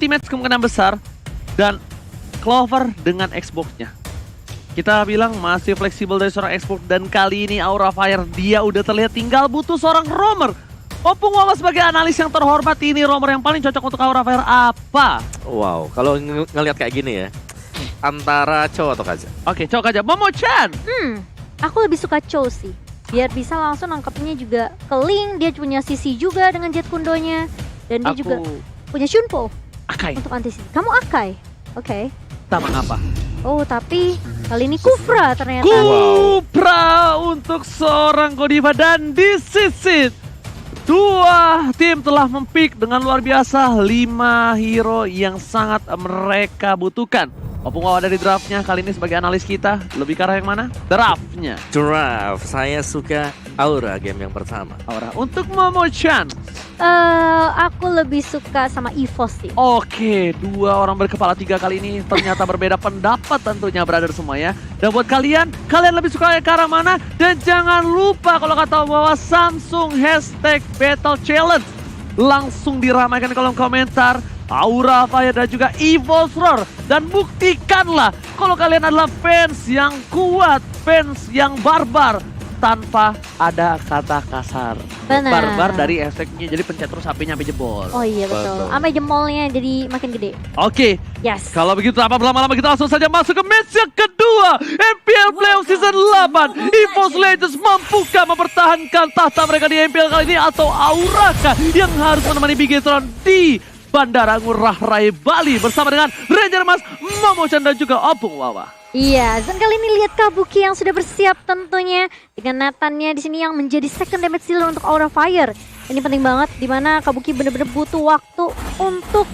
multi-match kemungkinan besar. Dan Clover dengan Xbox-nya. Kita bilang masih fleksibel dari seorang Xbox. Dan kali ini Aura Fire dia udah terlihat tinggal butuh seorang roamer. Opung Wawa sebagai analis yang terhormat, ini roamer yang paling cocok untuk Aura Fire apa? Wow, kalau ngelihat kayak gini ya, antara Chow atau Kaza? Oke, cocok aja. Momo-chan! Aku lebih suka Chow sih. Biar bisa langsung nangkepnya juga ke Link, dia punya CC juga dengan Jet Kundonya. Dan dia juga punya Shunpo Akai. untuk anti-CC. Kamu Akai? Oke. Sama apa? Oh, tapi kali ini Kufra ternyata. Kupra untuk seorang Godiva dan disisit. Dua tim telah mempick dengan luar biasa 5 hero yang sangat mereka butuhkan. Opung Wawa dari draftnya kali ini sebagai analis kita, lebih ke arah yang mana? Draftnya. Draft, saya suka Aura game yang pertama. Aura. Untuk Momo-chan. Aku lebih suka sama EVOS sih. Oke, dua orang berkepala tiga kali ini ternyata berbeda pendapat tentunya brother semua ya. Dan buat kalian lebih suka ke arah mana? Dan jangan lupa kalau kata bahwa Samsung #Battle Challenge langsung diramaikan di kolom komentar. Aura Fire dan juga EVOS Roar. Dan buktikanlah kalau kalian adalah fans yang kuat, fans yang barbar. Tanpa ada kata kasar. Benar. Barbar dari efeknya, jadi pencet terus HP-nya sampai jebol. Oh iya betul. Sampai jempolnya jadi makin gede. Oke, Yes. kalau begitu apa berlama-lama kita langsung saja masuk ke match yang kedua. MPL Playoff Season 8. EVOS Legends mampukah mempertahankan tahta mereka di MPL kali ini atau Auraka yang harus menemani Big Tron di Bandara Ngurah Rai Bali bersama dengan Ranger Mas, Momo-chan dan juga Opung Wawa. Iya, dan kali ini lihat Kabuki yang sudah bersiap tentunya dengan Nathannya di sini yang menjadi second damage dealer untuk Aura Fire. Ini penting banget dimana Kabuki benar-benar butuh waktu untuk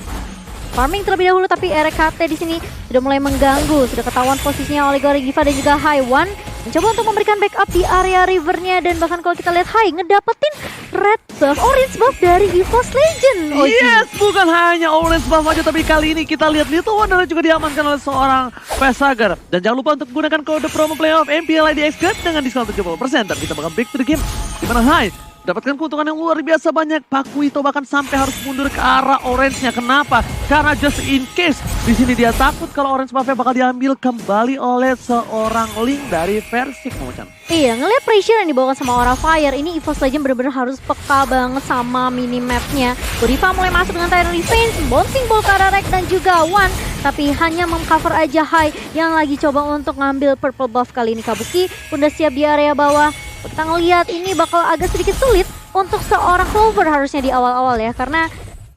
farming terlebih dahulu, tapi RKT di sini sudah mulai mengganggu. Sudah ketahuan posisinya oleh Gorigiva dan juga Haiwan. Mencoba untuk memberikan backup di area rivernya, dan bahkan kalau kita lihat Hai ngedapetin red buff, orange buff dari EVOS Legend. Yes, bukan hanya orange buff aja, tapi kali ini kita lihat Little Wonder juga diamankan oleh seorang Facehugger. Dan jangan lupa untuk gunakan kode promo playoff MPL IDX Code dengan diskon 70%, dan kita bakal back to the game. Dimana Hai dapatkan keuntungan yang luar biasa banyak. Pakuito bahkan sampai harus mundur ke arah orange-nya. Kenapa? Karena just in case di sini dia takut kalau orange buff-nya bakal diambil kembali oleh seorang Link dari Versik, Momo-chan. Iya, ngeliat pressure yang dibawakan sama Aura Fire, ini EVOS Legend bener-bener harus peka banget sama minimapnya. Godiva mulai masuk dengan Tyrant Revenge, bouncing ball ke arah Rek dan juga One, tapi hanya mengcover aja Hai yang lagi coba untuk ngambil purple buff. Kali ini Kabuki udah siap di area bawah. Kita ngelihat ini bakal agak sedikit sulit untuk seorang Clover harusnya di awal-awal ya, karena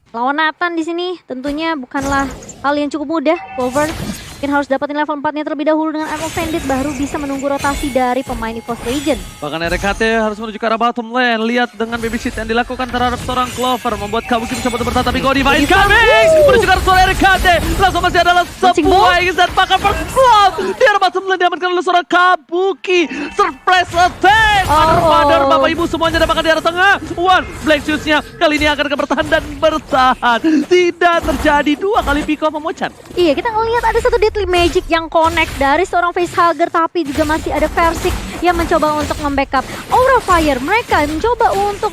lawan Nathan di sini tentunya bukanlah hal yang cukup mudah. Clover mungkin harus dapetin level 4-nya terlebih dahulu dengan Arm of Bandit, baru bisa menunggu rotasi dari pemain EVOS Legend. Bahkan RKT harus menuju ke arah bottom lane. Lihat dengan babysit yang dilakukan terhadap seorang Clover membuat Kabuki bisa bertahan, tapi Godiva incoming menuju ke arah seorang RKT. Langsung masih adalah sebuah dan bahkan first blood di arah bottom lane diamankan oleh seorang Kabuki. Surprise attack. Mother, bapak ibu semuanya dapatkan di arah tengah. One Black Shoes-nya kali ini akan bertahan dan bertahan. Tidak terjadi dua kali pick off Momo-chan. Iya, kita ngelihat ada satu Deadly Magic yang connect dari seorang Facehugger, tapi juga masih ada Versik yang mencoba untuk membackup Aura Fire. Mereka mencoba untuk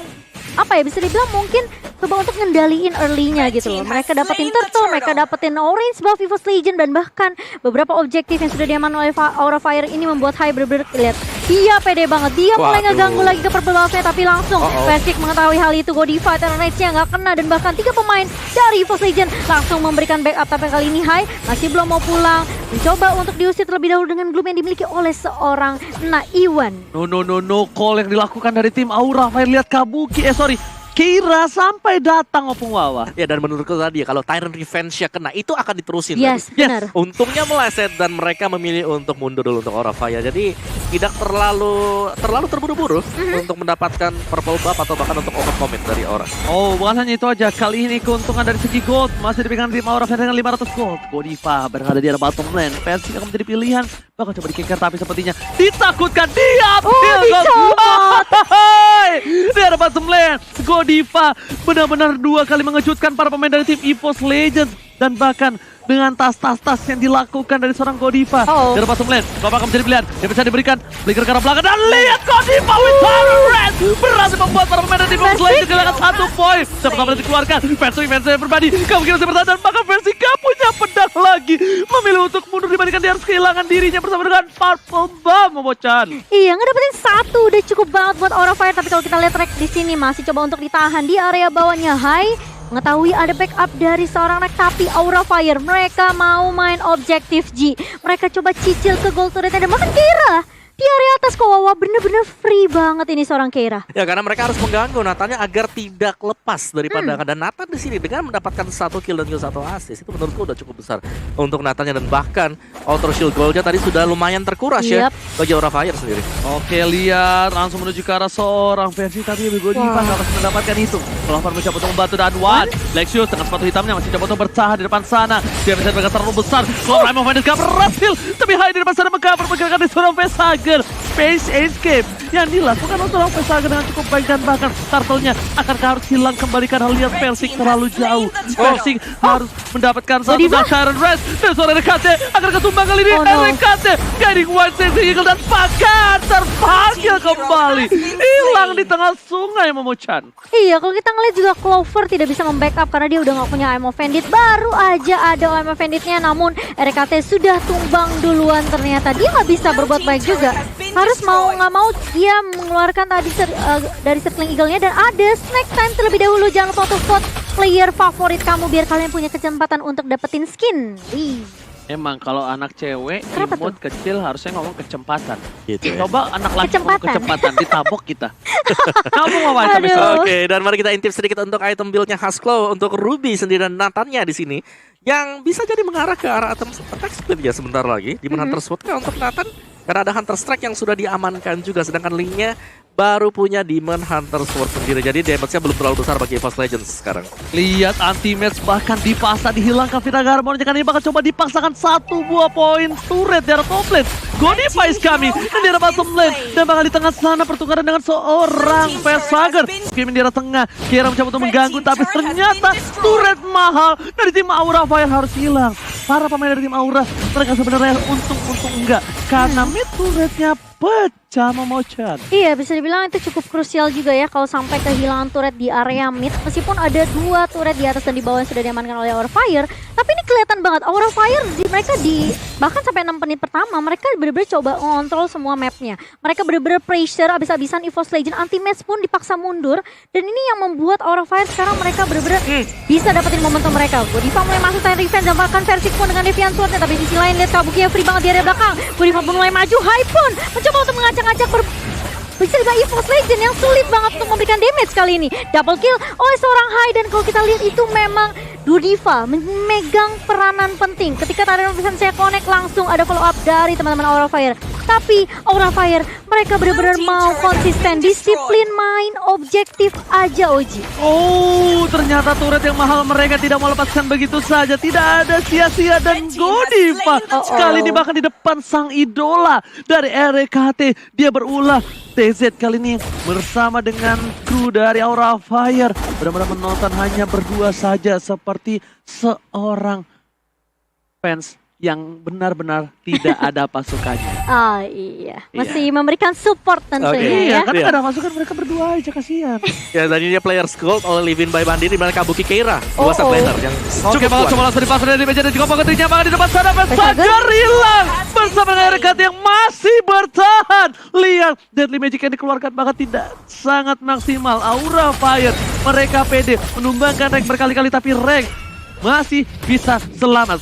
apa ya, bisa dibilang mungkin coba untuk ngendaliin early-nya gitu loh. Mereka dapetin turtle, mereka dapetin orange buff EVOS Legend, dan bahkan beberapa objektif yang sudah diaman oleh Aura Fire ini membuat Hai bener-bener lihat dia pede banget. Dia mulai ngeganggu lagi ke purple buff-nya, tapi langsung Versik mengetahui hal itu. Godiva Terran Rage-nya nggak kena, dan bahkan 3 pemain dari EVOS Legend langsung memberikan backup. Tapi kali ini Hai masih belum mau pulang, mencoba untuk diusir terlebih dahulu dengan gloom yang dimiliki oleh seorang Naiwan. No call yang dilakukan dari tim Aura Fire. Lihat Kabuki, Kira sampai datang Opung Wawa. Ya, dan menurutku tadi ya, kalau Tyrant Revenge-nya kena, itu akan diterusin. Yes, benar. Untungnya meleset dan mereka memilih untuk mundur dulu untuk Aura Fire. Jadi tidak terlalu terburu-buru untuk mendapatkan purple buff atau bahkan untuk overcommit dari Aura. Oh, bukan hanya itu aja. Kali ini keuntungan dari segi gold masih dipegang tim Aura Fire dengan 500 gold. Godiva berada di arah bottom lane. Versik akan menjadi pilihan. Bakal coba di-kicker, tapi sepertinya ditakutkan. Di arah bottom lane. Godiva benar-benar 2 kali mengejutkan para pemain dari tim EVOS Legends. dan bahkan dengan tas-tas yang dilakukan dari seorang Godiva. Dari bottom lane, Bapak akan menjadi pilihan. Dia bisa diberikan flicker ke arah belakang dan lihat Godiva with Fire Red berhasil membuat para pemain dari Demon Slayer kehilangan 1 poin. Sama-sama dikeluarkan, versi berbadi, kamu kira bertahan dan bahkan versi gak punya pedang lagi. Memilih untuk mundur dibandingkan dia harus kehilangan dirinya bersama dengan Purple Bomb, Momocan. Iya, ngedapetin 1 udah cukup banget buat Aura Fire, tapi kalau kita lihat track di sini masih coba untuk ditahan di area bawahnya. Mengetahui ada backup dari seorang Rek, tapi Aura Fire mereka mau main objektif G. Mereka coba cicil ke gold turretnya dan bahkan Keira di area atas kok. Wawa bener-bener free banget ini seorang Keira. Ya karena mereka harus mengganggu Nathannya agar tidak lepas dari pandangan. Dan Nathan di sini dengan mendapatkan 1 kill dan juga 1 assist itu menurutku udah cukup besar untuk Nathannya, dan bahkan Outer Shield Gold-nya tadi sudah lumayan terkuras ya bagi Aura Fire sendiri. Oke, lihat langsung menuju ke arah seorang versi, tapi Godiva nggak bisa mendapatkan itu. Kelopar mencoba untuk membantu dan Lexius dengan sepatu hitamnya masih coba untuk bertahan di depan sana. Dia bisa bergerak terlalu besar. Kalau Raimon Fendis gak berhasil, tapi Hai di depan sana mengcover pergerakan di seorang Facehager. Space Escape yang dilakukan oleh seorang Facehager dengan cukup baik dan bahkan turtle-nya akan harus hilang kembali karena lihat Persik terlalu jauh. Persik harus mendapatkan satu Sharon Red dan seorang RKT akan ketumbang kali ini. RKT guiding one safety eagle dan bahkan terpanggil kembali. Hilang di tengah sungai, Momocan. Iya, kalau kita ngeliat juga Clover tidak bisa membackup karena dia udah gak punya Eye of Bandit. Baru aja ada Eye of Banditnya, namun RKT sudah tumbang duluan. Ternyata dia gak bisa berbuat baik juga. Harus mau gak mau dia mengeluarkan tadi dari Circling Eagle-nya, dan ada snack time terlebih dahulu. Jangan lupa untuk vote player favorit kamu biar kalian punya kesempatan untuk dapetin skin. Emang kalau anak cewek imut kecil harusnya ngomong kecepatan. Gitu ya. Coba anak laki ngomong kecepatan ditabok kita. Kamu ngapain itu misalnya? Oke, dan mari kita intip sedikit untuk item build-nya Haskell untuk Ruby sendiri dan Nathannya di sini, yang bisa jadi mengarah ke arah item attack split ya sebentar lagi. Di Hunter Sword untuk Nathan karena ada Hunter Strike yang sudah diamankan juga, sedangkan Link-nya baru punya Demon Hunter Sword sendiri. Jadi damage-nya belum terlalu besar bagi EVOS Legends sekarang. Lihat anti-match bahkan dipaksa dihilangkan Vita Garmon. Kan ini bakal coba dipaksakan 1 buah poin turret dari top lane. Godiva is coming dan di arah bottom lane, dan bakal di tengah sana pertukaran dengan seorang Facehager. Kim di arah tengah, Kira mencoba untuk mengganggu, tapi ternyata turret mahal dari tim Aura Fire harus hilang. Para pemain dari tim Aura mereka sebenarnya untung enggak karena mid turretnya pecah, Momocan. Iya, bisa dibilang itu cukup krusial juga ya kalau sampai kehilangan turret di area mid. Meskipun ada 2 turret di atas dan di bawah yang sudah diamankan oleh Aura Fire, tapi ini kelihatan banget Aura Fire mereka bahkan sampai 6 menit pertama mereka benar-benar coba ngontrol semua mapnya. Mereka benar-benar pressure abis-abisan. EVOS Legend anti-match pun dipaksa mundur, dan ini yang membuat Aura Fire sekarang mereka benar-benar bisa dapetin momentum mereka. Godiva mulai masuk time revenge dan bahkan versi pun dengan Deviant Sword-nya, tapi di sisi lain lihat Kabuki yang free banget di area belakang. Godiva pun mulai maju, Hai pun mencoba untuk mengacak-acak bisa juga EVOS Legend yang sulit banget untuk memberikan damage kali ini. Double kill oleh seorang Hai, dan kalau kita lihat itu memang Godiva memegang peranan penting. Ketika tadi saya connect langsung ada follow up dari teman-teman Aura Fire. Tapi Aura Fire mereka benar-benar mau konsisten, disiplin main objektif aja, Oji. Oh, ternyata turret yang mahal mereka tidak mau lepaskan begitu saja. Tidak ada sia-sia, dan Godiva sekali ini bahkan di depan sang idola dari RKT. Dia berulah. TZ kali ini bersama dengan kru dari Aura Fire benar-benar menonton hanya berdua saja, seperti seorang fans yang benar-benar tidak ada pasukannya. Ah iya, masih memberikan support tentunya ya. Karena gak ada pasukan, mereka berdua aja, kasihan. Ya, tadi dia Players Gold oleh Livin by Bandit di mana Kabuki Keira, dua sublaner yang Oke, malah coba langsung dipasang dari meja dan juga pentingnya bahkan di depan sana Facehager hilang bersama dengan RKT yang masih bertahan. Lihat Deadly Magic yang dikeluarkan bahkan tidak sangat maksimal. Aura Fire mereka pede menumbangkan rank berkali-kali, tapi rank masih bisa selamat.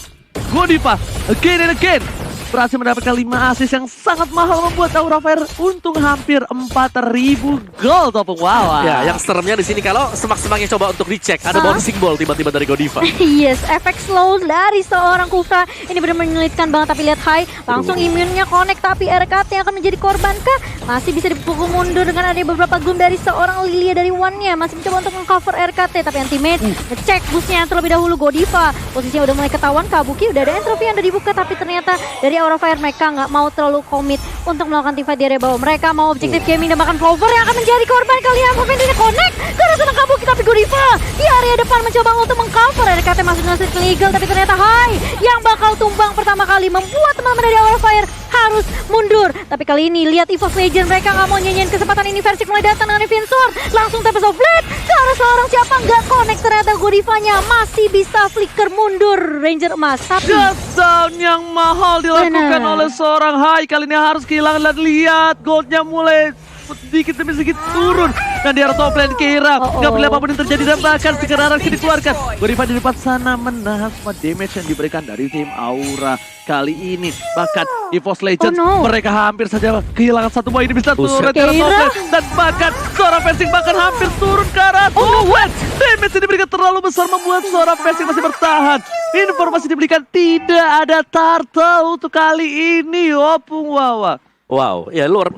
Godiva again and again berhasil mendapatkan 5 assist yang sangat mahal, membuat Aura Fire untung hampir 4.000 gold. Wow. Ya, yang seremnya di sini kalau semak-semaknya coba untuk dicek ada bouncing ball tiba-tiba dari Godiva. Yes, efek slow dari seorang Kufra ini benar menyulitkan banget, tapi lihat Hai langsung imunnya connect, tapi RKT yang akan menjadi korban kah? Masih bisa dipukul mundur dengan ada beberapa gun dari seorang Lilia dari One-nya. Masih mencoba untuk mengcover RKT, tapi anti-mate ngecek busnya terlebih dahulu. Godiva posisinya udah mulai ketahuan. Kabuki udah ada entropy yang udah dibuka, tapi ternyata dari Aura Fire. Mereka nggak mau terlalu komit untuk melakukan teamfight di area bawah. Mereka mau objektif gaming dan bahkan Clover yang akan menjadi korban kalian. Pemain ini connect karena sedang Kabuki, tapi Godiva di area depan mencoba untuk mengcover. RKT masuk dengan Sweet Eagle, tapi ternyata Hai yang bakal tumbang pertama kali, membuat teman-teman dari Aura Fire harus mundur. Tapi kali ini lihat EVOS Legend, mereka nggak mau nyanyiin kesempatan ini. Versik mulai datang dengan Invincible, langsung Tempest of Blade ke arah seorang siapa, nggak connect. Ternyata Godivanya masih bisa flicker mundur Ranger emas. Tapi Shutdown yang mahal dilakukan Benar. oleh seorang Hai. Kali ini harus kehilangan, dan lihat goldnya mulai sedikit demi sedikit turun. Dan di arah top lane Keira, nggak boleh apapun yang terjadi, dan bahkan sekarang dikeluarkan. Godiva di depan sana menahan semua damage yang diberikan dari tim Aura kali ini. Bahkan EVOS Legends, Oh, no. mereka hampir saja kehilangan satu poin. Ini bisa turun Buset. di arah top Keira. lane. Dan bahkan seorang Versing bahkan hampir turun ke arah top lane. Damage yang diberikan terlalu besar membuat seorang Versing masih bertahan. Informasi diberikan tidak ada turtle untuk kali ini. Opung Wawa. Wow, ya luar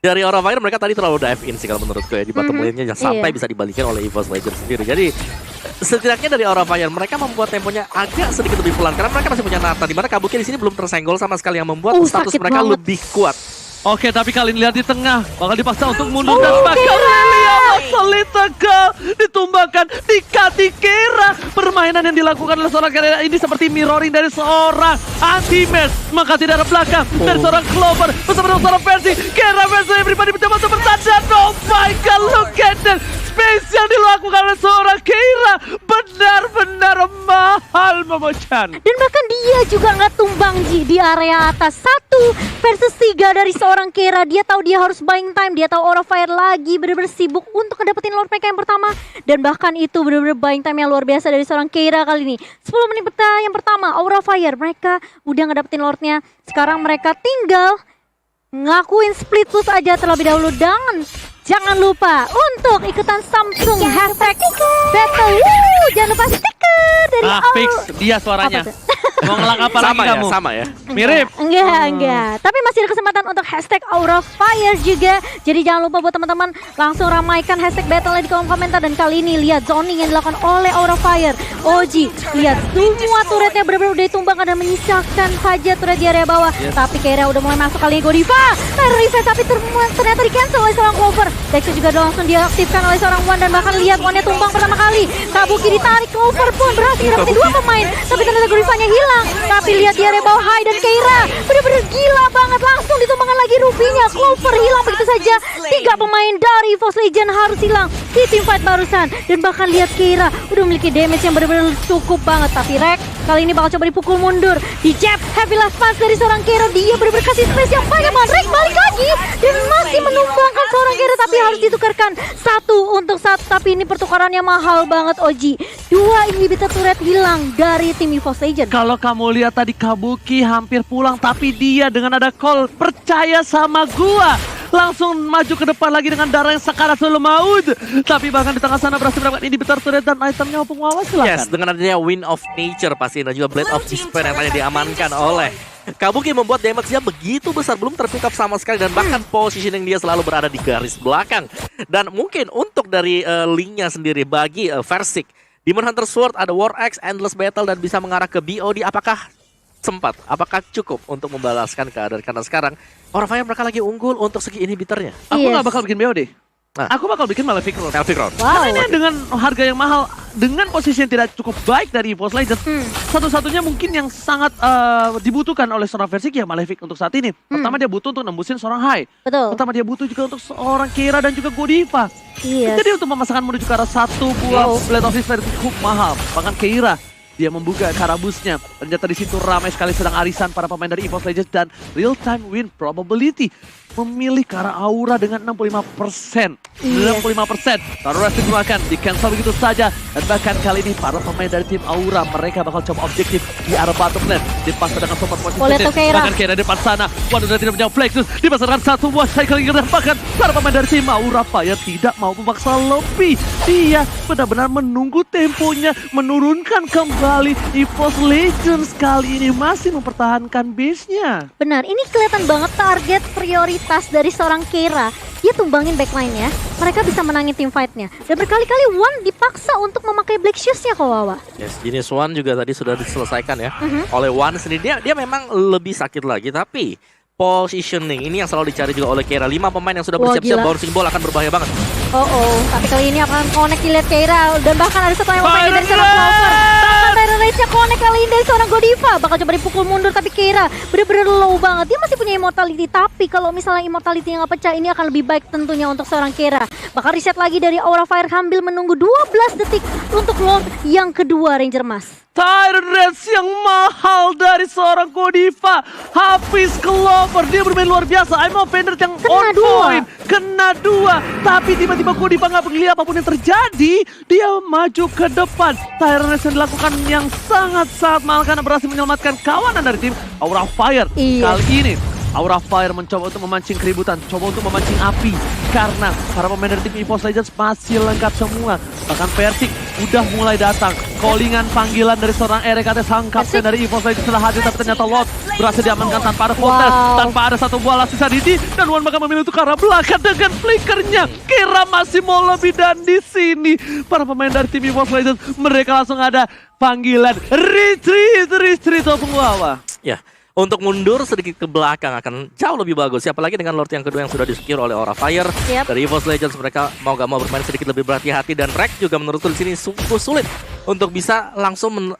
dari Aura Fire mereka tadi terlalu dive in sih kalau menurutku ya di bottom lane-nya sampai Iya. bisa dibalikin oleh EVOS Legends sendiri. Jadi setidaknya dari Aura Fire mereka membuat temponya agak sedikit lebih pelan karena mereka masih punya Nathan, di mana Kabuki di sini belum tersenggol sama sekali yang membuat status sakit mereka banget. lebih kuat. Oke, tapi kalian lihat di tengah bakal dipaksa untuk mundur, dan Oh, bakal Keira. Solid tegal ditumbangkan di Keira. Permainan yang dilakukan oleh seorang Keira ini seperti mirroring dari seorang anti-match. Maka tidak ada belakang dari seorang Clover bersama dengan seorang versi Keira versi yang pribadi mencoba untuk bertahan. Dan oh my god, look at that space yang dilakukan oleh seorang Keira. Benar-benar mahal memecah. dan bahkan dia juga nggak tumbang Ji di area atas. 1 versus 3 dari seorang Keira. Dia tahu dia harus buying time. Dia tahu Aura Fire lagi bener-bener sibuk untuk ngedapetin Lord mereka yang pertama. Dan bahkan itu bener-bener buying time yang luar biasa dari seorang Keira kali ini. 10 menit yang pertama Aura Fire. Mereka udah ngedapetin Lordnya. Sekarang mereka tinggal ngakuin split push aja terlebih dahulu. Dan jangan lupa untuk ikutan Samsung hashtag battle. Jangan lupa stiker dari Fix dia suaranya. Apa tuh? Mau ngelak apa lagi Sama ya, kamu? sama ya. Mirip. Enggak. Tapi masih ada kesempatan untuk hashtag Aura Fire juga. Jadi jangan lupa buat teman-teman langsung ramaikan hashtag battle di kolom komentar. Dan kali ini lihat zoning yang dilakukan oleh Aura Fire. Oji, lihat semua turretnya benar-benar udah ditumbangkan dan menyisakan saja turret di area bawah. Tapi Keira udah mulai masuk kali ini. Godiva terus reset, tapi ternyata di cancel oleh seorang Clover. Dexter juga langsung diaktifkan oleh seorang Wan, dan bahkan lihat Wannya tumbang pertama kali. Kabuki ditarik, Clover pun berhasil dapetin 2 pemain. Tapi ternyata Godivanya hilang. Tapi lihat di area bawah Hai dan Keira bener-bener gila banget, langsung ditumbangkan lagi Rubinya. Clover hilang begitu saja. 3 pemain dari EVOS Legend harus hilang di team fight barusan. Dan bahkan lihat Keira udah memiliki damage yang bener-bener cukup banget. Tapi Rek kali ini bakal coba dipukul mundur. Di jab heavy last pass dari seorang Keira. Dia bener-bener kasih space yang banyak banget. Rek balik lagi dan masih menumbangkan seorang Keira, tapi harus ditukarkan 1 untuk 1. Tapi ini pertukarannya mahal banget Oji. 2 inhibitor turret hilang dari tim EVOS Legend. Kalau kamu lihat tadi Kabuki hampir pulang, tapi dia dengan ada call percaya sama gua. Langsung maju ke depan lagi dengan darah yang sakaratul maut. Tapi bahkan di tengah sana berhasil mendapatkan inhibitor turret dan itemnya Opung Wawa, silakan. Yes, dengan adanya Wind of Nature pasti dan juga Blade of Despair yang tadi diamankan oleh Kabuki membuat damage-nya begitu besar, belum terpick up sama sekali, dan bahkan positioning dia selalu berada di garis belakang. Dan mungkin untuk dari link-nya sendiri bagi Versik, Demon Hunter Sword, ada War Axe, Endless Battle, dan bisa mengarah ke BOD. Apakah sempat? Apakah cukup untuk membalaskan keadaan? Karena sekarang Aura Fire mereka lagi unggul untuk segi inhibitornya. Aku Yes. nggak bakal bikin BOD. Nah. Aku bakal bikin Malefic Road. Malefic Road. Wow. Karena dengan harga yang mahal, dengan posisi yang tidak cukup baik dari EVOS Legends, satu-satunya mungkin yang sangat dibutuhkan oleh seorang Versik ya Malefic untuk saat ini. Pertama dia butuh untuk nembusin seorang Hai. Betul. Pertama dia butuh juga untuk seorang Keira dan juga Godiva. Yes. Jadi untuk memasangkan menuju ke arah 1 buah Blade of Despair itu cukup mahal. Bahkan Keira dia membuka karabusnya. Ternyata di situ ramai sekali sedang arisan para pemain dari EVOS Legends, dan real time win probability memilih ke arah Aura dengan 65%. 65%. Taruh digunakan, di cancel begitu saja. Dan bahkan kali ini para pemain dari tim Aura mereka bakal coba objektif di arah bottom lane. Dipasang dengan support Boleh positif. tuh Keira. Bahkan Keira di depan sana. Waduh, sudah tidak punya Flexus. Dipasangkan 1 buah cycling, dan bahkan para pemain dari tim Aura Fire tidak mau memaksa lebih. Dia benar-benar menunggu temponya, menurunkan kembali kembali. EVOS Legends kali ini masih mempertahankan base-nya. Benar, ini kelihatan banget target prioritas dari seorang Keira. Dia tumbangin backline-nya, mereka bisa menangin team fight-nya. Dan berkali-kali One dipaksa untuk memakai Black Shoes-nya kok, Wawa. Yes, jenis One juga tadi sudah diselesaikan ya oleh One sendiri. Dia memang lebih sakit lagi, tapi positioning ini yang selalu dicari juga oleh Keira. 5 pemain yang sudah Wah, bersiap-siap gila. bouncing ball akan berbahaya banget. Tapi kali ini akan connect dilihat Keira. Dan bahkan ada satu yang mau dari seorang Clover. Bahkan Tyrant Rage-nya connect kali ini dari seorang Godiva. Bakal coba dipukul mundur, tapi Keira bener-bener low banget. Dia masih punya immortality, tapi kalau misalnya immortality yang nggak pecah, ini akan lebih baik tentunya untuk seorang Keira. Bakal reset lagi dari Aura Fire sambil menunggu 12 detik untuk Lord yang kedua Ranger Mas. Tyrant Rage yang mahal dari seorang Godiva. Hafiz Clover, dia bermain luar biasa. I'm offender yang Kena on dua. point. Kena 2. Tapi tiba-tiba Godiva nggak peduli apapun yang terjadi. Dia maju ke depan. Tyrant Rage yang dilakukan yang sangat-sangat mahal karena berhasil menyelamatkan kawanan dari tim Aura Fire. Iya. Kali ini Aura Fire mencoba untuk memancing keributan, coba untuk memancing api. Karena para pemain dari tim EVOS Legends masih lengkap semua. Bahkan Persik udah mulai datang. Callingan panggilan dari seorang RKT sang kapten dari EVOS Legends telah hadir, tapi ternyata Lot berhasil diamankan tanpa ada kontes, Wow. tanpa ada satu bola sisa Didi. Dan Wan bakal memilih untuk ke arah belakang dengan flickernya. Kira masih mau lebih, dan di sini para pemain dari tim EVOS Legends mereka langsung ada panggilan retreat Opung Wawa. Ya, untuk mundur sedikit ke belakang akan jauh lebih bagus. Apalagi dengan Lord yang kedua yang sudah di-secure oleh Aura Fire. Yep. Dari EVOS Legends mereka mau gak mau bermain sedikit lebih berhati-hati. Dan Rek juga menurutku di sini sungguh sulit untuk bisa langsung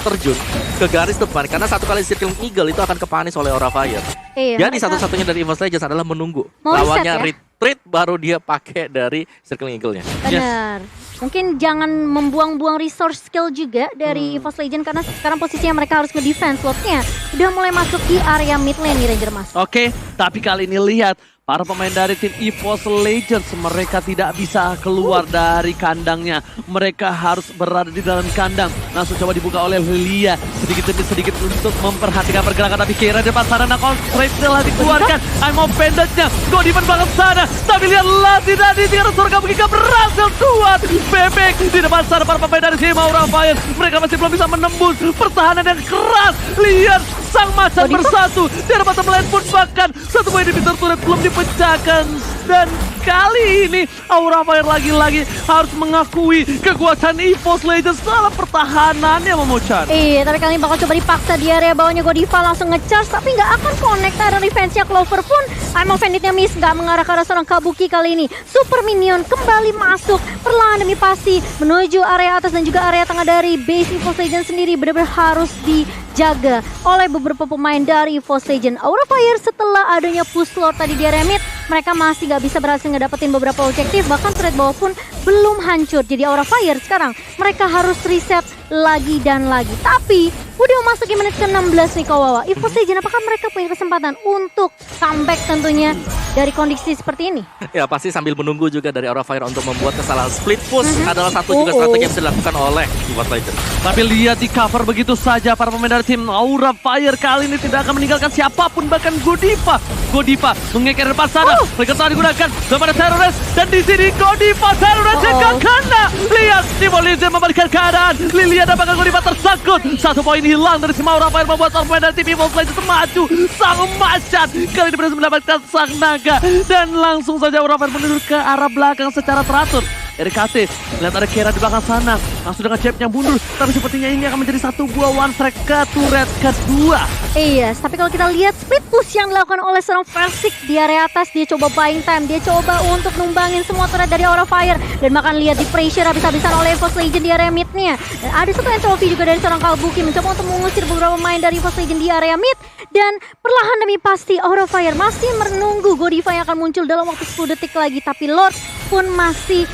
terjun ke garis depan. Karena satu kali Circling Eagle itu akan kepanis oleh Aura Fire. Iya, Jadi satu-satunya dari EVOS Legends adalah menunggu. Mau reset Lawannya ya? retreat baru dia pakai dari Circling Eagle-nya. Benar. Mungkin jangan membuang-buang resource skill juga dari EVOS Legends karena sekarang posisinya mereka harus nge-defense. Slotnya udah mulai masuk di area mid lane nih Ranger Mas. Oke, tapi kali ini lihat para pemain dari tim EVOS Legends mereka tidak bisa keluar dari kandangnya. Mereka harus berada di dalam kandang. Langsung coba dibuka oleh Lilia sedikit demi sedikit untuk memperhatikan pergerakan, tapi Keira di depan sana straight telah dikeluarkan. I'm offended-nya. Godivan banget sana. Tapi lihatlah tidak di tingkat surga begitu berhasil kuat. Bebek di depan sana para pemain dari tim Aura Fire. Mereka masih belum bisa menembus pertahanan yang keras. Lihat sang macan bersatu. Di depan lain pun bahkan satu poin di pintu turret belum dipecahkan. Dan kali ini Aura Fire lagi-lagi harus mengakui kekuatan EVOS Legends dalam pertahanannya, Momochan. Iya, tapi kali ini bakal coba dipaksa di area bawahnya Godiva langsung nge-charge, tapi nggak akan connect. Ada revenge-nya Clover pun I'm offended-nya miss, nggak mengarah ke arah seorang Kabuki kali ini. Super Minion kembali masuk perlahan demi pasti menuju area atas dan juga area tengah dari base EVOS Legends sendiri. Benar-benar harus dijaga oleh beberapa pemain dari EVOS Legends. Aura Fire setelah adanya push Lord tadi di area mid, mereka masih nggak bisa berhasil ngedapetin beberapa objektif, bahkan turret bawah pun belum hancur. Jadi Aura Fire sekarang mereka harus reset lagi dan lagi. Tapi udah memasuki menit ke-16 nih Kawawa. EVOS Legends apakah mereka punya kesempatan untuk comeback tentunya dari kondisi seperti ini? Ya pasti sambil menunggu juga dari Aura Fire untuk membuat kesalahan split push adalah satu juga strategi yang bisa dilakukan oleh EVOS Legends. Tapi lihat di cover begitu saja para pemain dari tim Aura Fire kali ini tidak akan meninggalkan siapapun, bahkan Godiva. Godiva mengeker depan sana. Mereka telah digunakan kepada Terrorist, dan di sini Godiva Terrorist yang gak kena. Lihat di polisi membalikan keadaan. Lilia dan bahkan Godiva tersangkut. Satu poin hilang dari si Aura Fire membuat para pemain dari tim EVOS Legends maju. Sang macan kali ini berhasil mendapatkan sang naga, dan langsung saja Aura Fire menuju ke arah belakang secara teratur. RKT, lihat ada Keira di belakang sana, langsung dengan chapnya mundur, tapi sepertinya ini akan menjadi satu buah one strike ke turret kedua. Iya, tapi kalau kita lihat split push yang dilakukan oleh seorang Persik di area atas, dia coba buying time, dia coba untuk numbangin semua turret dari Aura Fire, dan makan lihat di pressure habis-habisan oleh EVOS Legends di area midnya. Dan ada satu entropy juga dari seorang Kabuki mencoba untuk mengusir beberapa pemain dari EVOS Legends di area mid, dan perlahan demi pasti Aura Fire masih menunggu Godiva yang akan muncul dalam waktu 10 detik lagi, tapi Lord pun masih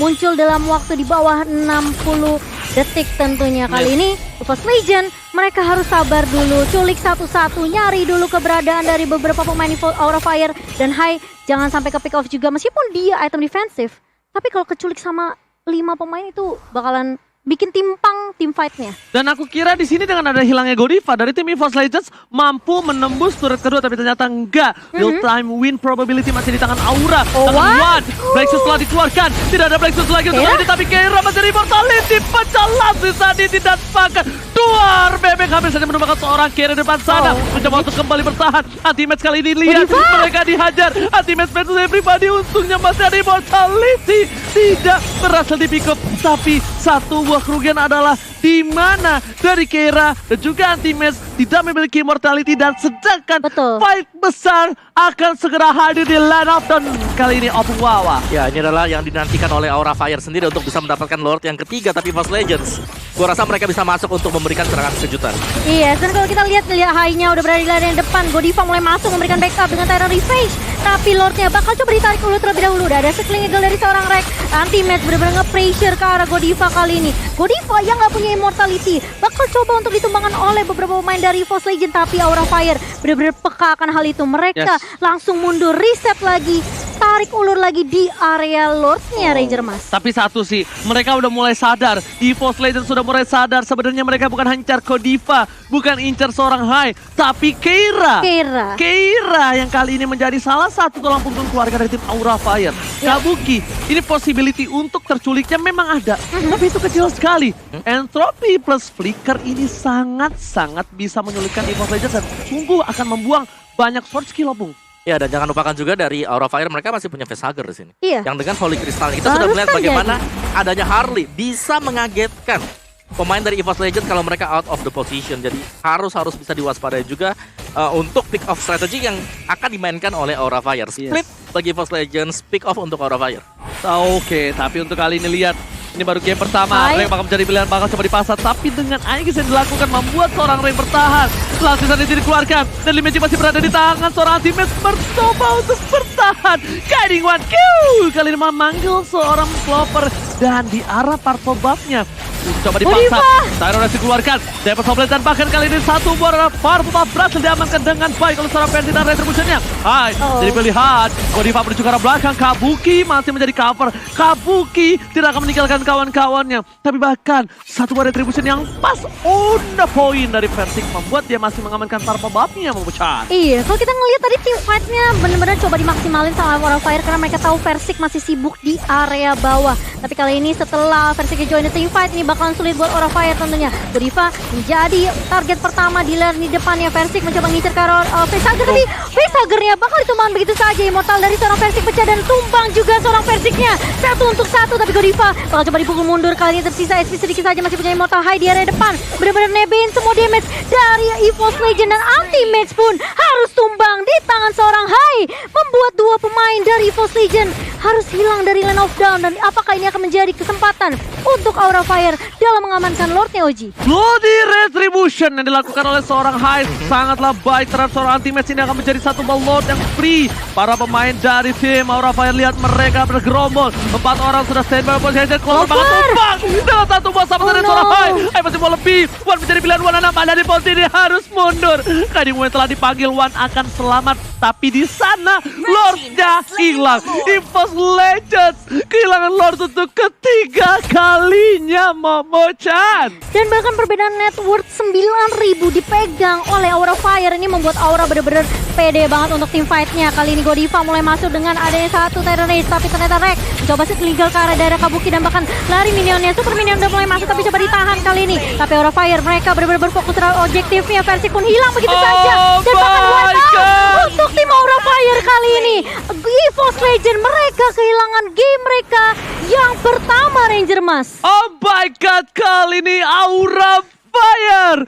muncul dalam waktu di bawah 60 detik tentunya. Kali ini EVOS Legends mereka harus sabar dulu, culik satu-satu, nyari dulu keberadaan dari beberapa pemain Aura Fire. Dan jangan sampai ke pick off juga, meskipun dia item defensif, tapi kalau keculik sama 5 pemain itu bakalan bikin timpang tim fight-nya. Dan aku kira di sini dengan ada hilangnya Godiva dari tim EVOS Legends mampu menembus turret kedua, tapi ternyata enggak. Real time win probability masih di tangan Aura. Oh, Tangan what? One. Black Shoes telah dikeluarkan. Tidak ada Black Shoes lagi untuk Keira? ini, tapi Keira masih immortality. Pecah langsung saat ini tidak pakai. Duar bebek hampir saja menemukan seorang Keira di depan sana. Mencoba untuk kembali bertahan. Anti-match kali ini lihat Godiva! mereka dihajar. Anti-match versus everybody, untungnya masih ada immortality. Tidak berhasil di pick up, tapi satu buah kerugian adalah di mana dari Keira dan juga Anti-Match tidak memiliki immortality, dan sedangkan Betul. fight besar akan segera hadir di line up dan kali ini Open Wawa. Ya, ini adalah yang dinantikan oleh Aura Fire sendiri untuk bisa mendapatkan Lord yang ketiga, tapi EVOS Legends, gua rasa mereka bisa masuk untuk memberikan serangan kejutan. Iya, dan kalau kita lihat high-nya udah berada di line yang depan. Godiva mulai masuk memberikan backup dengan Tyrant Revenge. Tapi Lordnya bakal coba ditarik dulu terlebih dahulu. Udah ada Circling Eagle dari seorang Rex. Anti-Match benar-benar nge-pressure ke arah Godiva kali ini. Godiva yang nggak punya immortality bakal coba untuk ditumbangkan oleh beberapa pemain dari EVOS Legends. Tapi Aura Fire benar-benar peka akan hal itu. Mereka langsung mundur, reset lagi, tarik ulur lagi di area Lordnya Ranger Mas. Tapi satu sih, mereka udah mulai sadar. EVOS Legends sudah mulai sadar. Sebenarnya mereka bukan incar Godiva, bukan incar seorang Hai, tapi Keira. Keira yang kali ini menjadi salah satu tulang punggung keluarga dari tim Aura Fire. Kabuki, ini possibility untuk terculiknya memang ada, tapi itu kecil sekali. Entropy plus Flicker ini sangat-sangat bisa menyulitkan EVOS Legends dan sungguh akan membuang banyak sword skill, Opung. Ya, dan jangan lupakan juga dari Aura Fire, mereka masih punya Facehugger di sini. Iya. Yang dengan Holy Crystal kita sudah melihat bagaimana adanya Harley bisa mengagetkan pemain dari EVOS Legends kalau mereka out of the position. Jadi harus bisa diwaspadai juga untuk pick off strategy yang akan dimainkan oleh Aura Fire. Split bagi EVOS Legends, pick off untuk Aura Fire. Oke, tapi untuk kali ini lihat, ini baru game pertama. Rank bakal menjadi pilihan, bakal coba dipasar. Tapi dengan Aegis yang dilakukan membuat seorang Rank bertahan. Langsung saja dikeluarkan. Dan Limeji masih berada di tangan seorang Anti-Match, mencoba untuk bertahan. Guiding One Q kali ini memanggil seorang Floper. Dan di arah Purple buff-nya coba dipaksa. Tyrone dikeluarkan. Dapat Soblet dan bahkan kali ini satu buah Purple buff berhasil diamankan dengan baik oleh seorang Fancy dan Retribution-nya. Hai, jadi pilihan. Godiva menuju ke arah belakang. Kabuki masih menjadi cover. Kabuki tidak akan meninggalkan kawan-kawannya. Tapi bahkan satu buah Retribution yang pas on the point dari Versik membuat dia masih mengamankan Purple buff-nya memecah. Iya, kalau kita ngelihat tadi tim fight-nya benar-benar coba dimaksimalin sama Aura Fire karena mereka tahu Versik masih sibuk di area bawah. Tapi kali ini setelah Versik join the team fight ini bakalan sulit buat Aura Fire tentunya. Godiva menjadi target pertama di lane depannya. Versik mencoba ngincer ke arah Facehugger, tapi Facehugger-nya bakal ditumbangkan begitu saja. Immortal dari seorang Versik pecah dan tumbang juga seorang Versiknya. 1 untuk 1, tapi Godiva bakal coba dipukul mundur. Kali ini tersisa SP sedikit saja, masih punya Immortal High di area depan. Benar-benar nebein semua damage dari EVOS Legends, dan Anti-Match pun harus tumbang di tangan seorang High. Membuat dua pemain dari EVOS Legends harus hilang dari lane of down. Dan apakah ini akan menjadi kesempatan untuk Aura Fire dalam mengamankan Lordnya Oji? Bloody Retribution yang dilakukan oleh seorang High sangatlah baik terhadap seorang Anti-Match. Ini akan menjadi satu ball load yang free. Para pemain dari tim Aura Fire, lihat mereka bergerombol. 4 orang sudah standby posisi. Keluar banget tumbang dalam satu buah sama dari seorang High. High masih mau lebih. One menjadi pilihan. One anak ada di posisi ini harus mundur. Guiding One telah dipanggil. One akan selamat, tapi di sana Lordnya hilang. EVOS Legends kehilangan Lord untuk ketiga kalinya, Momo-chan. Dan bahkan perbedaan net worth 9.000 dipegang oleh Aura Fire. Ini membuat Aura bener-bener pede banget untuk tim fight-nya. Kali ini Godiva mulai masuk dengan adanya satu Tyrant Rage, tapi ternyata Rex coba sih legal ke arah daerah Kabuki dan bahkan lari minionnya. Super minion udah mulai masuk tapi coba ditahan kali ini. Tapi Aura Fire mereka bener-bener berfokus terhadap objektifnya. Versik pun hilang begitu saja. Dan bahkan one out untuk tim Aura Fire kali ini. EVOS Legends mereka kehilangan game mereka yang pertama, Ranger Mas. Oh my god, kali ini Aura Fire